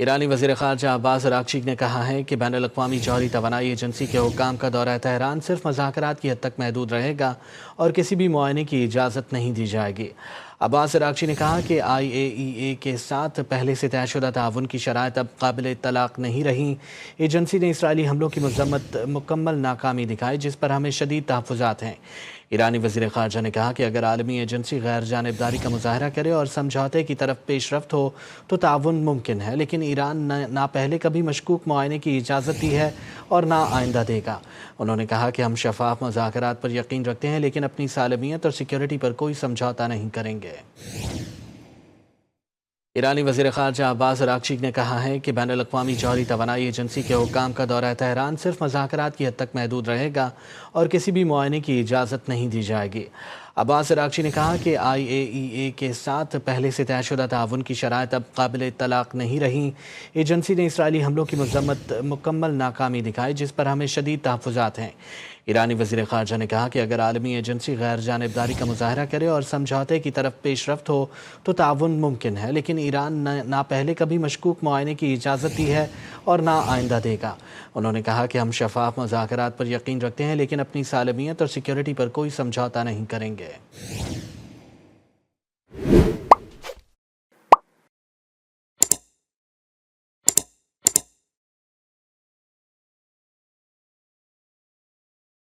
ایرانی وزیر خارجہ عباس اراغچی نے کہا ہے کہ بین الاقوامی جوہری توانائی ایجنسی کے حکام کا دورہ تہران صرف مذاکرات کی حد تک محدود رہے گا اور کسی بھی معائنے کی اجازت نہیں دی جائے گی۔ عباس اراغچی نے کہا کہ IAEA کے ساتھ پہلے سے طے شدہ تعاون کی شرائط اب قابل اطلاق نہیں رہیں۔ ایجنسی نے اسرائیلی حملوں کی مذمت مکمل ناکامی دکھائی، جس پر ہمیں شدید تحفظات ہیں۔ ایرانی وزیر خارجہ نے کہا کہ اگر عالمی ایجنسی غیر جانبداری کا مظاہرہ کرے اور سمجھوتے کی طرف پیش رفت ہو تو تعاون ممکن ہے، لیکن ایران نہ پہلے کبھی مشکوک معائنے کی اجازت دی ہے اور نہ آئندہ دے گا۔ انہوں نے کہا کہ ہم شفاف مذاکرات پر یقین رکھتے ہیں، لیکن اپنی سالمیت اور سیکیورٹی پر کوئی سمجھوتا نہیں کریں گے۔ ایرانی وزیر خارجہ عباس اراغچی نے کہا ہے کہ بین الاقوامی جوہری توانائی ایجنسی کے حکام کا دورہ تہران صرف مذاکرات کی حد تک محدود رہے گا اور کسی بھی معائنے کی اجازت نہیں دی جائے گی۔ عباس اراغچی نے کہا کہ IAEA کے ساتھ پہلے سے طے شدہ تعاون کی شرائط اب قابل اطلاق نہیں رہیں۔ ایجنسی نے اسرائیلی حملوں کی مذمت مکمل ناکامی دکھائی، جس پر ہمیں شدید تحفظات ہیں۔ ایرانی وزیر خارجہ نے کہا کہ اگر عالمی ایجنسی غیر جانبداری کا مظاہرہ کرے اور سمجھوتے کی طرف پیش رفت ہو تو تعاون ممکن ہے، لیکن ایران نہ پہلے کبھی مشکوک معائنے کی اجازت دی ہے اور نہ آئندہ دے گا۔ انہوں نے کہا کہ ہم شفاف مذاکرات پر یقین رکھتے ہیں، لیکن اپنی سالمیت اور سیکیورٹی پر کوئی سمجھوتا نہیں کریں گے۔